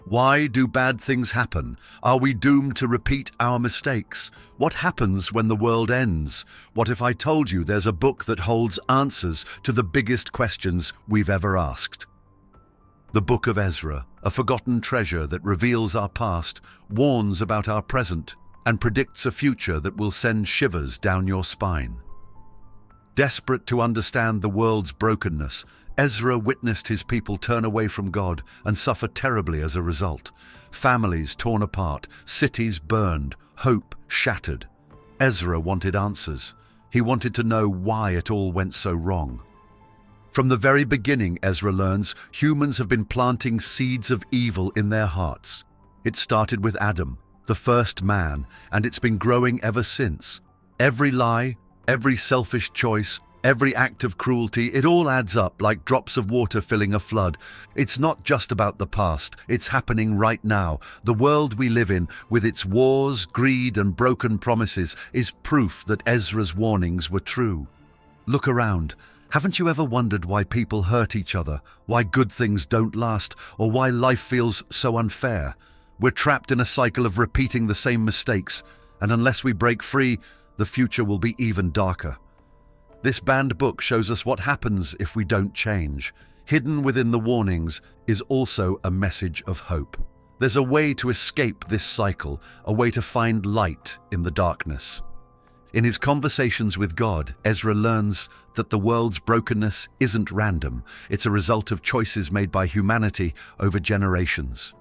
Why do bad things happen? Are we doomed to repeat our mistakes? What happens when the world ends? What if I told you there's a book that holds answers to the biggest questions we've ever asked? The Book of Ezra, a forgotten treasure that reveals our past, warns about our present, and predicts a future that will send shivers down your spine. Desperate to understand the world's brokenness, Ezra witnessed his people turn away from God and suffer terribly as a result. Families torn apart, cities burned, hope shattered. Ezra wanted answers. He wanted to know why it all went so wrong. From the very beginning, Ezra learns, humans have been planting seeds of evil in their hearts. It started with Adam, the first man, and it's been growing ever since. Every lie, every selfish choice, every act of cruelty, it all adds up like drops of water filling a flood. It's not just about the past, it's happening right now. The world we live in, with its wars, greed, and broken promises, is proof that Ezra's warnings were true. Look around. Haven't you ever wondered why people hurt each other, why good things don't last, or why life feels so unfair? We're trapped in a cycle of repeating the same mistakes, and unless we break free, the future will be even darker. This banned book shows us what happens if we don't change. Hidden within the warnings is also a message of hope. There's a way to escape this cycle, a way to find light in the darkness. In his conversations with God, Ezra learns that the world's brokenness isn't random. It's a result of choices made by humanity over generations.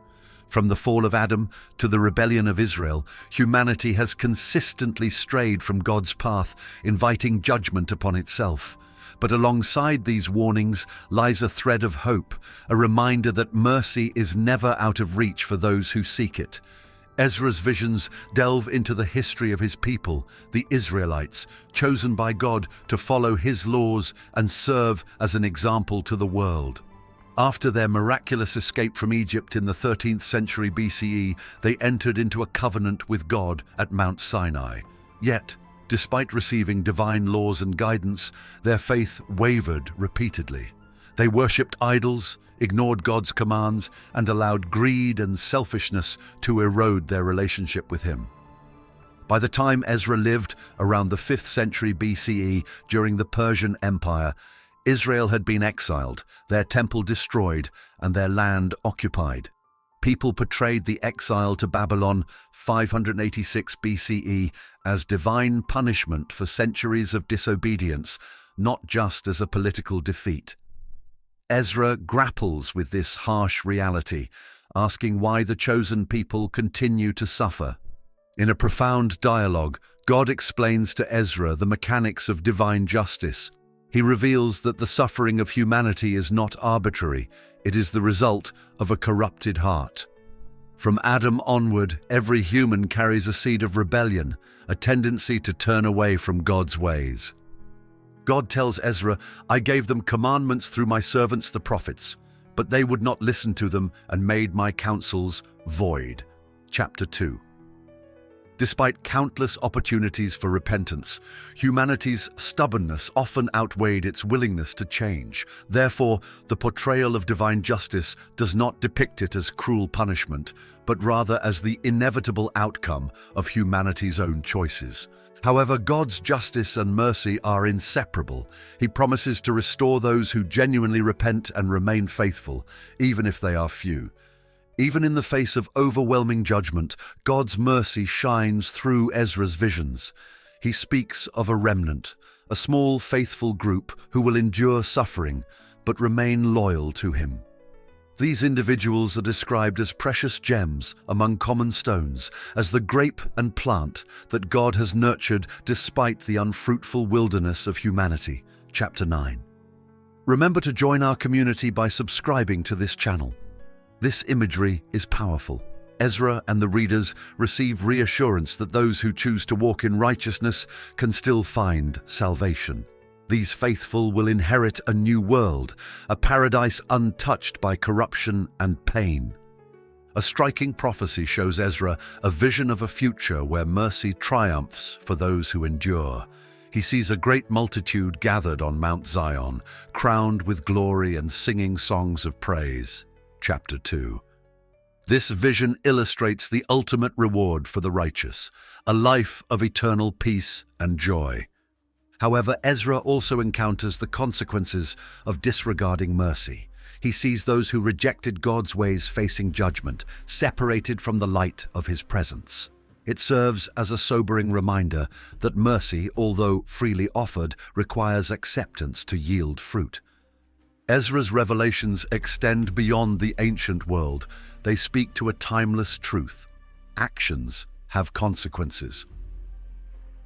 From the fall of Adam to the rebellion of Israel, humanity has consistently strayed from God's path, inviting judgment upon itself. But alongside these warnings lies a thread of hope, a reminder that mercy is never out of reach for those who seek it. Ezra's visions delve into the history of his people, the Israelites, chosen by God to follow his laws and serve as an example to the world. After their miraculous escape from Egypt in the 13th century BCE, they entered into a covenant with God at Mount Sinai. Yet, despite receiving divine laws and guidance, their faith wavered repeatedly. They worshipped idols, ignored God's commands, and allowed greed and selfishness to erode their relationship with him. By the time Ezra lived, around the 5th century BCE, during the Persian Empire, Israel had been exiled, their temple destroyed, and their land occupied. People portrayed the exile to Babylon, 586 BCE, as divine punishment for centuries of disobedience, not just as a political defeat. Ezra grapples with this harsh reality, asking why the chosen people continue to suffer. In a profound dialogue, God explains to Ezra the mechanics of divine justice. He reveals that the suffering of humanity is not arbitrary, it is the result of a corrupted heart. From Adam onward, every human carries a seed of rebellion, a tendency to turn away from God's ways. God tells Ezra, "I gave them commandments through my servants the prophets, but they would not listen to them and made my counsels void." Chapter 2. Despite countless opportunities for repentance, humanity's stubbornness often outweighed its willingness to change. Therefore, the portrayal of divine justice does not depict it as cruel punishment, but rather as the inevitable outcome of humanity's own choices. However, God's justice and mercy are inseparable. He promises to restore those who genuinely repent and remain faithful, even if they are few. Even in the face of overwhelming judgment, God's mercy shines through Ezra's visions. He speaks of a remnant, a small, faithful group who will endure suffering but remain loyal to him. These individuals are described as precious gems among common stones, as the grape and plant that God has nurtured despite the unfruitful wilderness of humanity. Chapter 9. Remember to join our community by subscribing to this channel. This imagery is powerful. Ezra and the readers receive reassurance that those who choose to walk in righteousness can still find salvation. These faithful will inherit a new world, a paradise untouched by corruption and pain. A striking prophecy shows Ezra a vision of a future where mercy triumphs for those who endure. He sees a great multitude gathered on Mount Zion, crowned with glory and singing songs of praise. Chapter 2. This vision illustrates the ultimate reward for the righteous, a life of eternal peace and joy. However, Ezra also encounters the consequences of disregarding mercy. He sees those who rejected God's ways facing judgment, separated from the light of his presence. It serves as a sobering reminder that mercy, although freely offered, requires acceptance to yield fruit. Ezra's revelations extend beyond the ancient world. They speak to a timeless truth. Actions have consequences.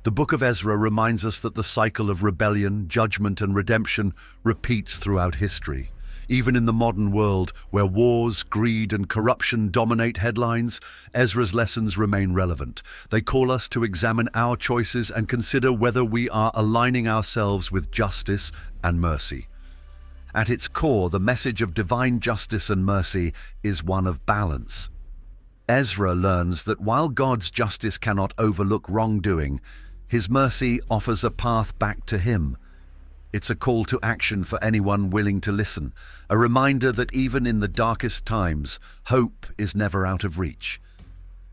The book of Ezra reminds us that the cycle of rebellion, judgment, and redemption repeats throughout history. Even in the modern world, where wars, greed, and corruption dominate headlines, Ezra's lessons remain relevant. They call us to examine our choices and consider whether we are aligning ourselves with justice and mercy. At its core, the message of divine justice and mercy is one of balance. Ezra learns that while God's justice cannot overlook wrongdoing, his mercy offers a path back to him. It's a call to action for anyone willing to listen, a reminder that even in the darkest times, hope is never out of reach.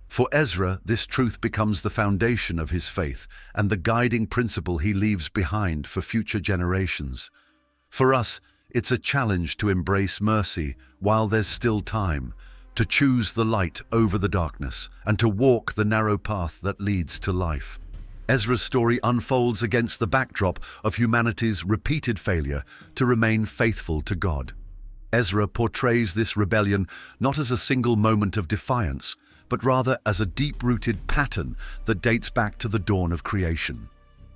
For Ezra, this truth becomes the foundation of his faith and the guiding principle he leaves behind for future generations. For us, it's a challenge to embrace mercy while there's still time, to choose the light over the darkness, and to walk the narrow path that leads to life. Ezra's story unfolds against the backdrop of humanity's repeated failure to remain faithful to God. Ezra portrays this rebellion not as a single moment of defiance, but rather as a deep-rooted pattern that dates back to the dawn of creation.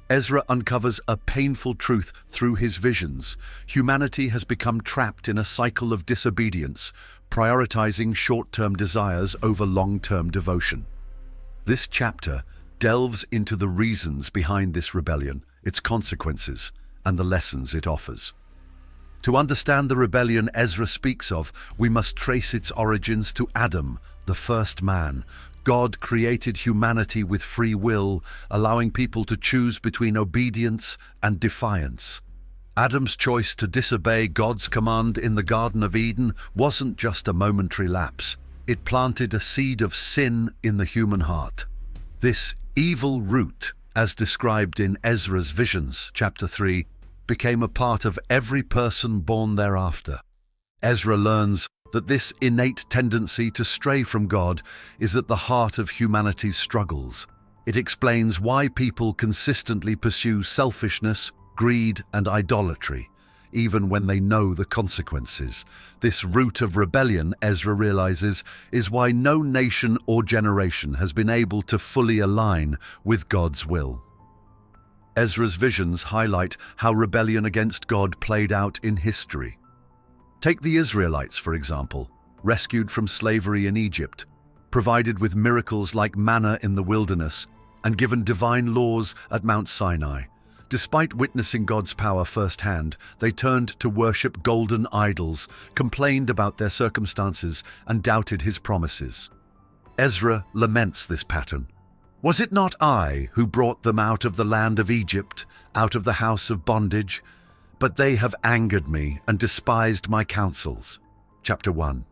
Ezra uncovers a painful truth through his visions. Humanity has become trapped in a cycle of disobedience, prioritizing short-term desires over long-term devotion. This chapter delves into the reasons behind this rebellion, its consequences, and the lessons it offers. To understand the rebellion Ezra speaks of, we must trace its origins to Adam, the first man. God created humanity with free will, allowing people to choose between obedience and defiance. Adam's choice to disobey God's command in the Garden of Eden wasn't just a momentary lapse. It planted a seed of sin in the human heart. This evil root, as described in Ezra's visions, chapter 3, became a part of every person born thereafter. Ezra learns that this innate tendency to stray from God is at the heart of humanity's struggles. It explains why people consistently pursue selfishness, greed, and idolatry, even when they know the consequences. This root of rebellion, Ezra realizes, is why no nation or generation has been able to fully align with God's will. Ezra's visions highlight how rebellion against God played out in history. Take the Israelites, for example, rescued from slavery in Egypt, provided with miracles like manna in the wilderness, and given divine laws at Mount Sinai. Despite witnessing God's power firsthand, they turned to worship golden idols, complained about their circumstances, and doubted his promises. Ezra laments this pattern. Was it not I who brought them out of the land of Egypt, out of the house of bondage? But they have angered me and despised my counsels. Chapter 1.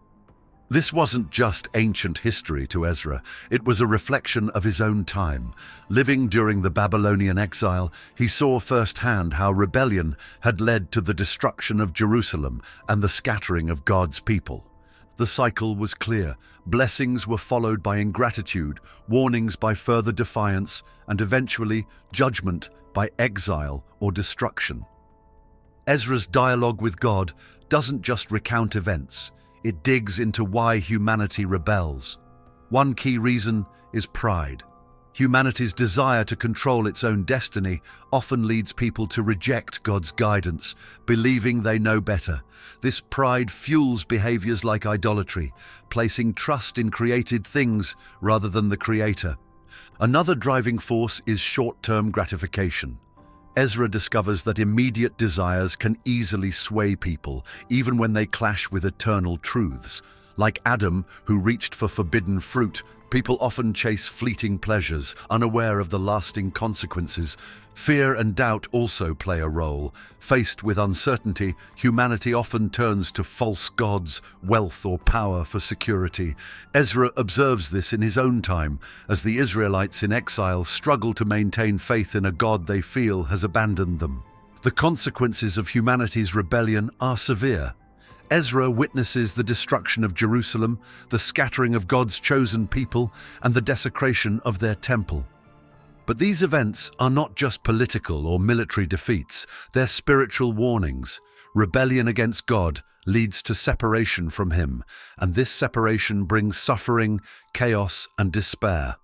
This wasn't just ancient history to Ezra, it was a reflection of his own time. Living during the Babylonian exile, he saw firsthand how rebellion had led to the destruction of Jerusalem and the scattering of God's people. The cycle was clear. Blessings were followed by ingratitude, warnings by further defiance, and eventually judgment by exile or destruction. Ezra's dialogue with God doesn't just recount events. It digs into why humanity rebels. One key reason is pride. Humanity's desire to control its own destiny often leads people to reject God's guidance, believing they know better. This pride fuels behaviors like idolatry, placing trust in created things rather than the Creator. Another driving force is short-term gratification. Ezra discovers that immediate desires can easily sway people, even when they clash with eternal truths. Like Adam, who reached for forbidden fruit, people often chase fleeting pleasures, unaware of the lasting consequences. Fear and doubt also play a role. Faced with uncertainty, humanity often turns to false gods, wealth or power for security. Ezra observes this in his own time, as the Israelites in exile struggle to maintain faith in a God they feel has abandoned them. The consequences of humanity's rebellion are severe. Ezra witnesses the destruction of Jerusalem, the scattering of God's chosen people, and the desecration of their temple. But these events are not just political or military defeats, they're spiritual warnings. Rebellion against God leads to separation from Him, and this separation brings suffering, chaos, and despair.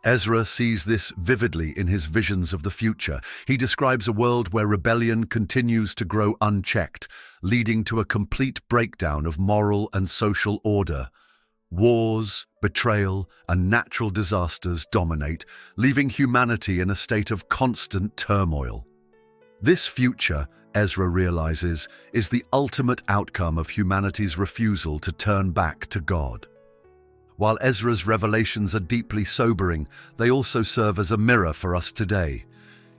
Ezra sees this vividly in his visions of the future. He describes a world where rebellion continues to grow unchecked, leading to a complete breakdown of moral and social order. Wars, betrayal, and natural disasters dominate, leaving humanity in a state of constant turmoil. This future, Ezra realizes, is the ultimate outcome of humanity's refusal to turn back to God. While Ezra's revelations are deeply sobering, they also serve as a mirror for us today.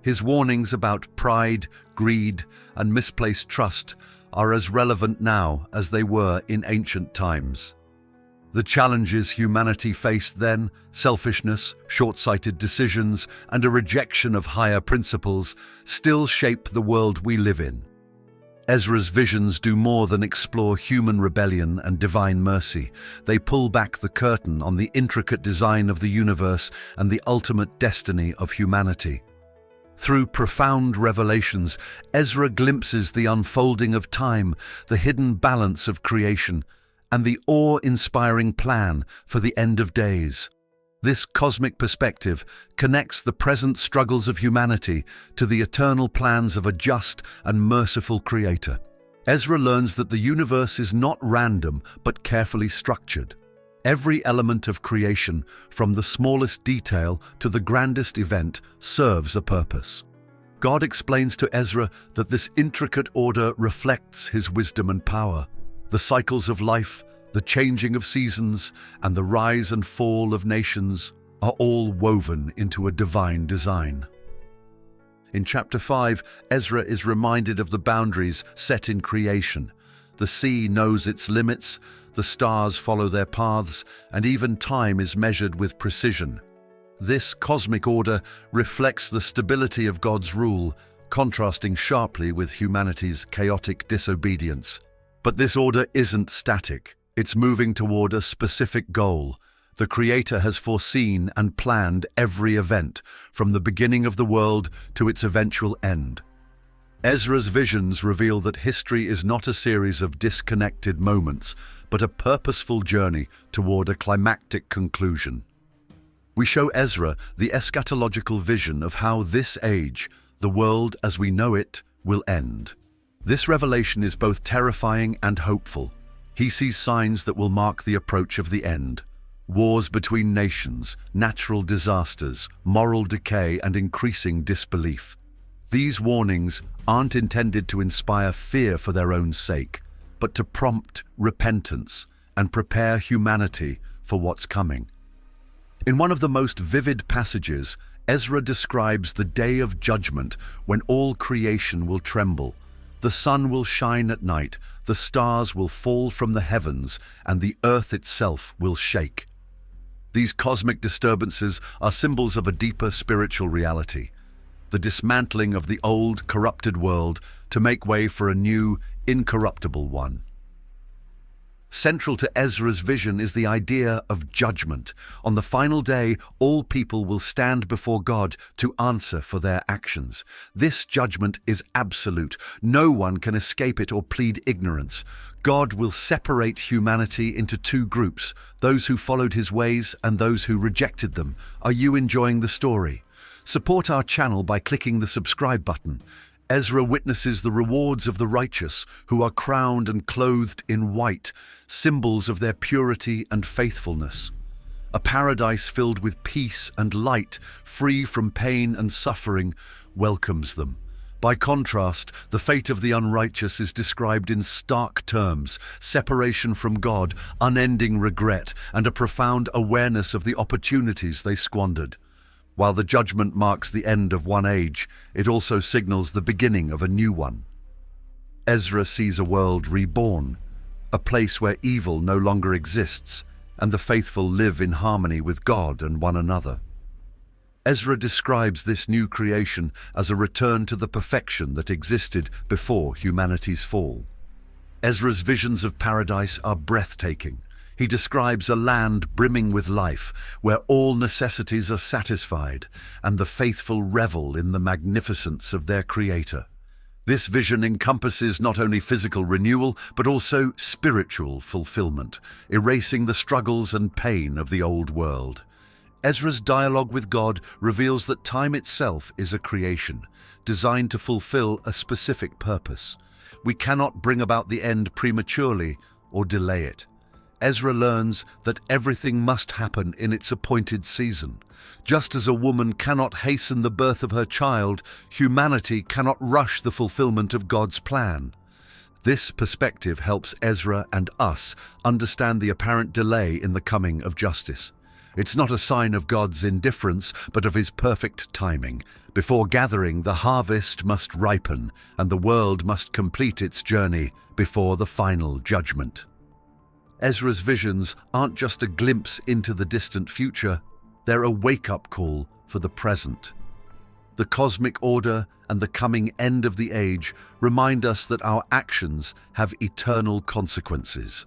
His warnings about pride, greed, and misplaced trust are as relevant now as they were in ancient times. The challenges humanity faced then, selfishness, short-sighted decisions, and a rejection of higher principles, still shape the world we live in. Ezra's visions do more than explore human rebellion and divine mercy. They pull back the curtain on the intricate design of the universe and the ultimate destiny of humanity. Through profound revelations, Ezra glimpses the unfolding of time, the hidden balance of creation, and the awe-inspiring plan for the end of days. This cosmic perspective connects the present struggles of humanity to the eternal plans of a just and merciful Creator. Ezra learns that the universe is not random but carefully structured. Every element of creation, from the smallest detail to the grandest event, serves a purpose. God explains to Ezra that this intricate order reflects His wisdom and power. The cycles of life, the changing of seasons, and the rise and fall of nations are all woven into a divine design. In chapter 5, Ezra is reminded of the boundaries set in creation. The sea knows its limits, the stars follow their paths, and even time is measured with precision. This cosmic order reflects the stability of God's rule, contrasting sharply with humanity's chaotic disobedience. But this order isn't static. It's moving toward a specific goal. The Creator has foreseen and planned every event, from the beginning of the world to its eventual end. Ezra's visions reveal that history is not a series of disconnected moments, but a purposeful journey toward a climactic conclusion. We show Ezra the eschatological vision of how this age, the world as we know it, will end. This revelation is both terrifying and hopeful. He sees signs that will mark the approach of the end. Wars between nations, natural disasters, moral decay, and increasing disbelief. These warnings aren't intended to inspire fear for their own sake, but to prompt repentance and prepare humanity for what's coming. In one of the most vivid passages, Ezra describes the day of judgment when all creation will tremble. The sun will shine at night, the stars will fall from the heavens, and the earth itself will shake. These cosmic disturbances are symbols of a deeper spiritual reality, the dismantling of the old, corrupted world to make way for a new, incorruptible one. Central to Ezra's vision is the idea of judgment. On the final day, all people will stand before God to answer for their actions. This judgment is absolute. No one can escape it or plead ignorance. God will separate humanity into two groups, those who followed His ways and those who rejected them. Are you enjoying the story? Support our channel by clicking the subscribe button. Ezra witnesses the rewards of the righteous, who are crowned and clothed in white, symbols of their purity and faithfulness. A paradise filled with peace and light, free from pain and suffering, welcomes them. By contrast, the fate of the unrighteous is described in stark terms: separation from God, unending regret, and a profound awareness of the opportunities they squandered. While the judgment marks the end of one age, it also signals the beginning of a new one. Ezra sees a world reborn, a place where evil no longer exists, and the faithful live in harmony with God and one another. Ezra describes this new creation as a return to the perfection that existed before humanity's fall. Ezra's visions of paradise are breathtaking. He describes a land brimming with life, where all necessities are satisfied, and the faithful revel in the magnificence of their Creator. This vision encompasses not only physical renewal, but also spiritual fulfillment, erasing the struggles and pain of the old world. Ezra's dialogue with God reveals that time itself is a creation, designed to fulfill a specific purpose. We cannot bring about the end prematurely or delay it. Ezra learns that everything must happen in its appointed season. Just as a woman cannot hasten the birth of her child, humanity cannot rush the fulfillment of God's plan. This perspective helps Ezra and us understand the apparent delay in the coming of justice. It's not a sign of God's indifference, but of His perfect timing. Before gathering, the harvest must ripen, and the world must complete its journey before the final judgment. Ezra's visions aren't just a glimpse into the distant future, they're a wake-up call for the present. The cosmic order and the coming end of the age remind us that our actions have eternal consequences.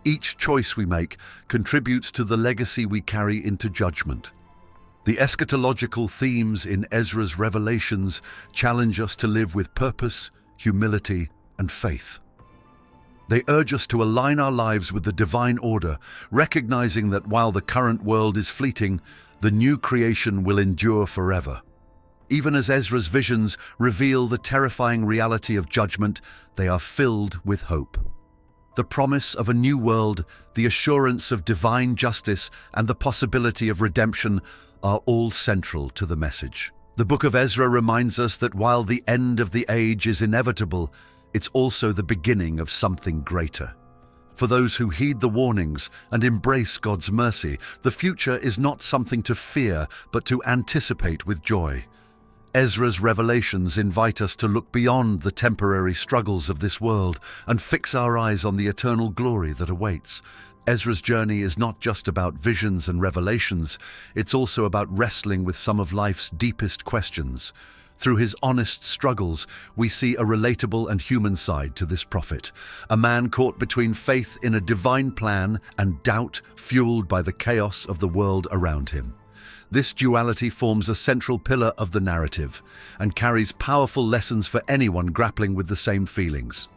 Each choice we make contributes to the legacy we carry into judgment. The eschatological themes in Ezra's revelations challenge us to live with purpose, humility, and faith. They urge us to align our lives with the divine order, recognizing that while the current world is fleeting, the new creation will endure forever. Even as Ezra's visions reveal the terrifying reality of judgment, they are filled with hope. The promise of a new world, the assurance of divine justice, and the possibility of redemption are all central to the message. The book of Ezra reminds us that while the end of the age is inevitable, it's also the beginning of something greater. For those who heed the warnings and embrace God's mercy, the future is not something to fear, but to anticipate with joy. Ezra's revelations invite us to look beyond the temporary struggles of this world and fix our eyes on the eternal glory that awaits. Ezra's journey is not just about visions and revelations, it's also about wrestling with some of life's deepest questions. Through his honest struggles, we see a relatable and human side to this prophet, a man caught between faith in a divine plan and doubt fueled by the chaos of the world around him. This duality forms a central pillar of the narrative and carries powerful lessons for anyone grappling with the same feelings.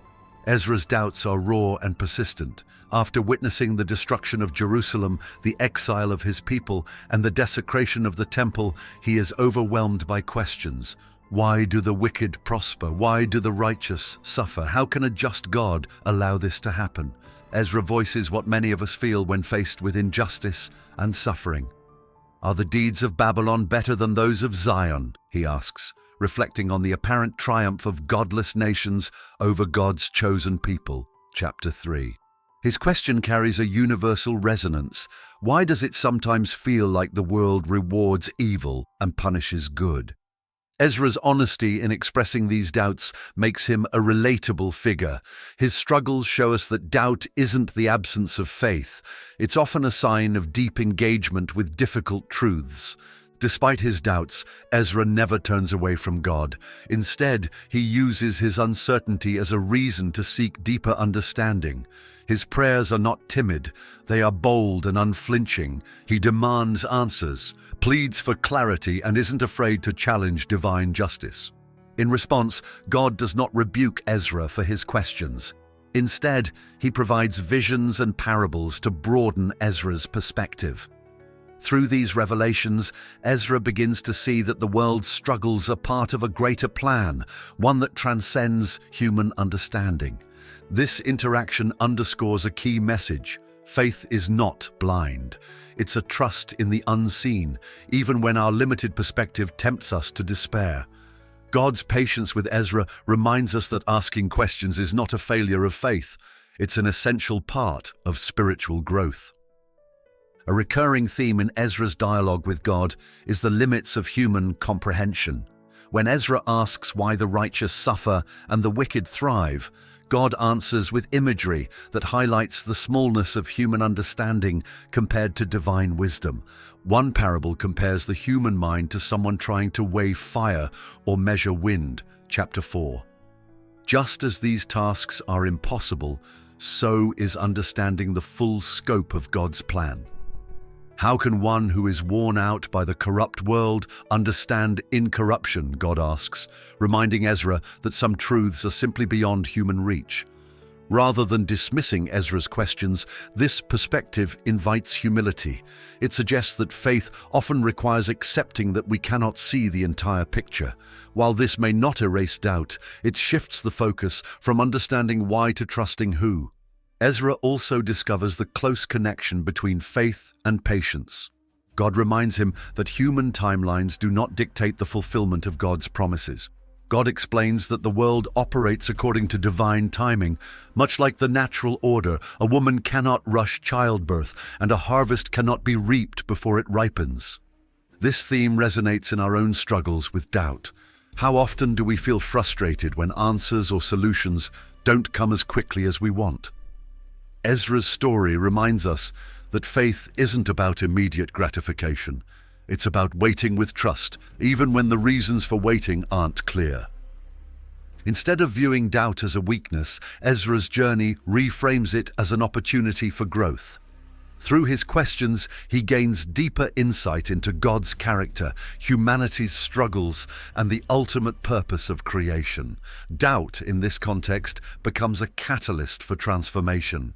Ezra's doubts are raw and persistent. After witnessing the destruction of Jerusalem, the exile of his people, and the desecration of the temple, he is overwhelmed by questions. Why do the wicked prosper? Why do the righteous suffer? How can a just God allow this to happen? Ezra voices what many of us feel when faced with injustice and suffering. Are the deeds of Babylon better than those of Zion? He asks, reflecting on the apparent triumph of godless nations over God's chosen people. Chapter 3. His question carries a universal resonance. Why does it sometimes feel like the world rewards evil and punishes good? Ezra's honesty in expressing these doubts makes him a relatable figure. His struggles show us that doubt isn't the absence of faith. It's often a sign of deep engagement with difficult truths. Despite his doubts, Ezra never turns away from God. Instead, he uses his uncertainty as a reason to seek deeper understanding. His prayers are not timid, they are bold and unflinching. He demands answers, pleads for clarity, and isn't afraid to challenge divine justice. In response, God does not rebuke Ezra for his questions. Instead, he provides visions and parables to broaden Ezra's perspective. Through these revelations, Ezra begins to see that the world's struggles are part of a greater plan, one that transcends human understanding. This interaction underscores a key message. Faith is not blind. It's a trust in the unseen, even when our limited perspective tempts us to despair. God's patience with Ezra reminds us that asking questions is not a failure of faith. It's an essential part of spiritual growth. A recurring theme in Ezra's dialogue with God is the limits of human comprehension. When Ezra asks why the righteous suffer and the wicked thrive, God answers with imagery that highlights the smallness of human understanding compared to divine wisdom. One parable compares the human mind to someone trying to weigh fire or measure wind, chapter 4. Just as these tasks are impossible, so is understanding the full scope of God's plan. How can one who is worn out by the corrupt world understand incorruption, God asks, reminding Ezra that some truths are simply beyond human reach. Rather than dismissing Ezra's questions, this perspective invites humility. It suggests that faith often requires accepting that we cannot see the entire picture. While this may not erase doubt, it shifts the focus from understanding why to trusting who. Ezra also discovers the close connection between faith and patience. God reminds him that human timelines do not dictate the fulfillment of God's promises. God explains that the world operates according to divine timing. Much like the natural order, a woman cannot rush childbirth, and a harvest cannot be reaped before it ripens. This theme resonates in our own struggles with doubt. How often do we feel frustrated when answers or solutions don't come as quickly as we want? Ezra's story reminds us that faith isn't about immediate gratification. It's about waiting with trust, even when the reasons for waiting aren't clear. Instead of viewing doubt as a weakness, Ezra's journey reframes it as an opportunity for growth. Through his questions, he gains deeper insight into God's character, humanity's struggles, and the ultimate purpose of creation. Doubt, in this context, becomes a catalyst for transformation.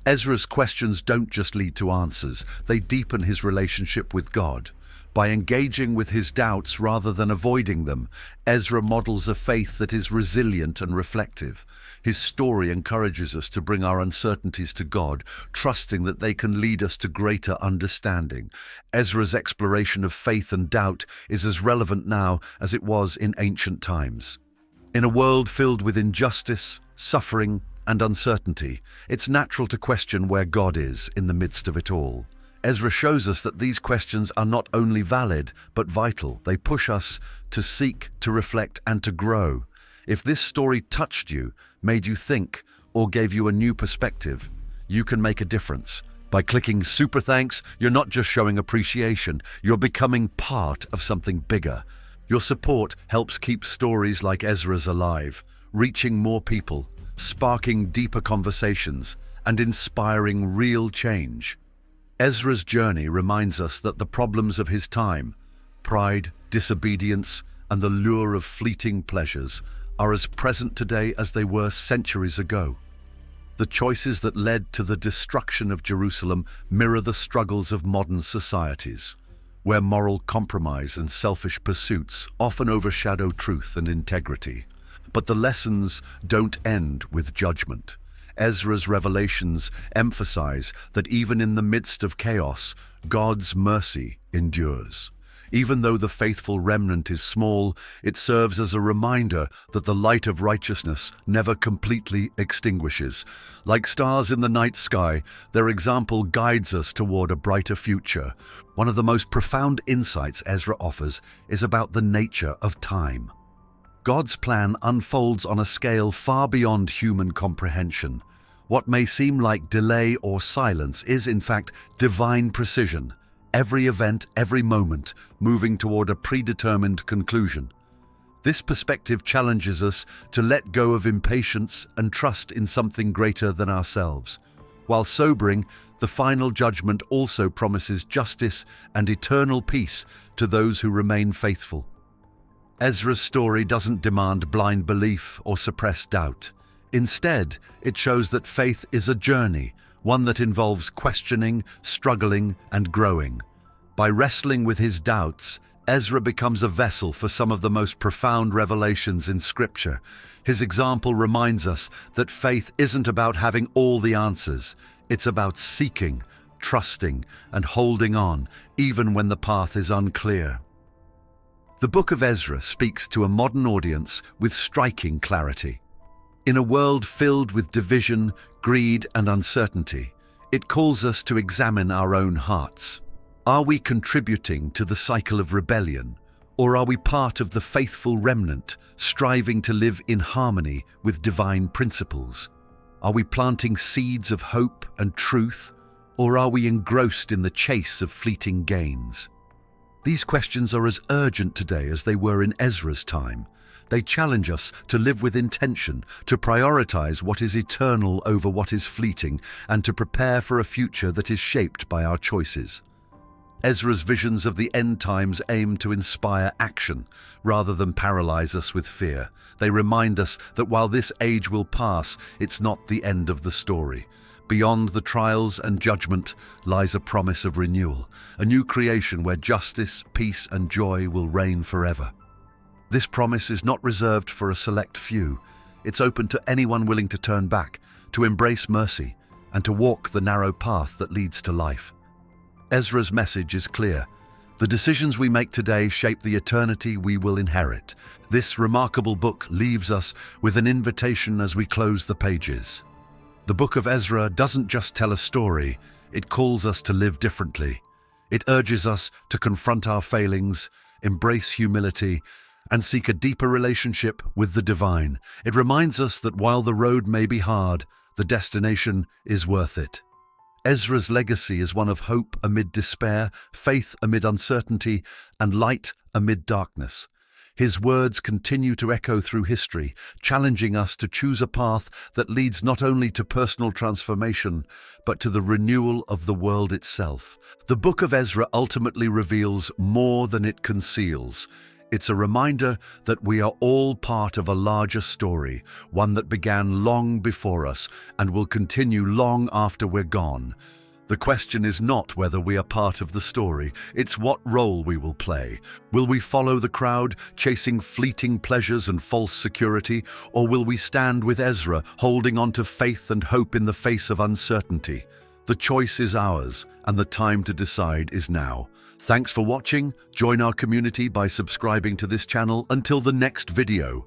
Ezra's questions don't just lead to answers, they deepen his relationship with God. By engaging with his doubts rather than avoiding them, Ezra models a faith that is resilient and reflective. His story encourages us to bring our uncertainties to God, trusting that they can lead us to greater understanding. Ezra's exploration of faith and doubt is as relevant now as it was in ancient times. In a world filled with injustice, suffering, and uncertainty, it's natural to question where God is in the midst of it all. Ezra shows us that these questions are not only valid, but vital. They push us to seek, to reflect, and to grow. If this story touched you, made you think, or gave you a new perspective, you can make a difference. By clicking Super Thanks, you're not just showing appreciation, you're becoming part of something bigger. Your support helps keep stories like Ezra's alive, reaching more people, sparking deeper conversations, and inspiring real change. Ezra's journey reminds us that the problems of his time, pride, disobedience, and the lure of fleeting pleasures, are as present today as they were centuries ago. The choices that led to the destruction of Jerusalem mirror the struggles of modern societies, where moral compromise and selfish pursuits often overshadow truth and integrity. But the lessons don't end with judgment. Ezra's revelations emphasize that even in the midst of chaos, God's mercy endures. Even though the faithful remnant is small, it serves as a reminder that the light of righteousness never completely extinguishes. Like stars in the night sky, their example guides us toward a brighter future. One of the most profound insights Ezra offers is about the nature of time. God's plan unfolds on a scale far beyond human comprehension. What may seem like delay or silence is, in fact, divine precision. Every event, every moment, moving toward a predetermined conclusion. This perspective challenges us to let go of impatience and trust in something greater than ourselves. While sobering, the final judgment also promises justice and eternal peace to those who remain faithful. Ezra's story doesn't demand blind belief or suppress doubt. Instead, it shows that faith is a journey, one that involves questioning, struggling, and growing. By wrestling with his doubts, Ezra becomes a vessel for some of the most profound revelations in Scripture. His example reminds us that faith isn't about having all the answers. It's about seeking, trusting, and holding on, even when the path is unclear. The book of Ezra speaks to a modern audience with striking clarity. In a world filled with division, greed, and uncertainty, it calls us to examine our own hearts. Are we contributing to the cycle of rebellion, or are we part of the faithful remnant, striving to live in harmony with divine principles? Are we planting seeds of hope and truth, or are we engrossed in the chase of fleeting gains? These questions are as urgent today as they were in Ezra's time. They challenge us to live with intention, to prioritize what is eternal over what is fleeting, and to prepare for a future that is shaped by our choices. Ezra's visions of the end times aim to inspire action, rather than paralyze us with fear. They remind us that while this age will pass, it's not the end of the story. Beyond the trials and judgment lies a promise of renewal, a new creation where justice, peace, and joy will reign forever. This promise is not reserved for a select few. It's open to anyone willing to turn back, to embrace mercy, and to walk the narrow path that leads to life. Ezra's message is clear. The decisions we make today shape the eternity we will inherit. This remarkable book leaves us with an invitation as we close the pages. The book of Ezra doesn't just tell a story, it calls us to live differently. It urges us to confront our failings, embrace humility, and seek a deeper relationship with the divine. It reminds us that while the road may be hard, the destination is worth it. Ezra's legacy is one of hope amid despair, faith amid uncertainty, and light amid darkness. His words continue to echo through history, challenging us to choose a path that leads not only to personal transformation, but to the renewal of the world itself. The book of Ezra ultimately reveals more than it conceals. It's a reminder that we are all part of a larger story, one that began long before us and will continue long after we're gone. The question is not whether we are part of the story, it's what role we will play. Will we follow the crowd, chasing fleeting pleasures and false security, or will we stand with Ezra, holding on to faith and hope in the face of uncertainty? The choice is ours, and the time to decide is now. Thanks for watching. Join our community by subscribing to this channel. Until the next video.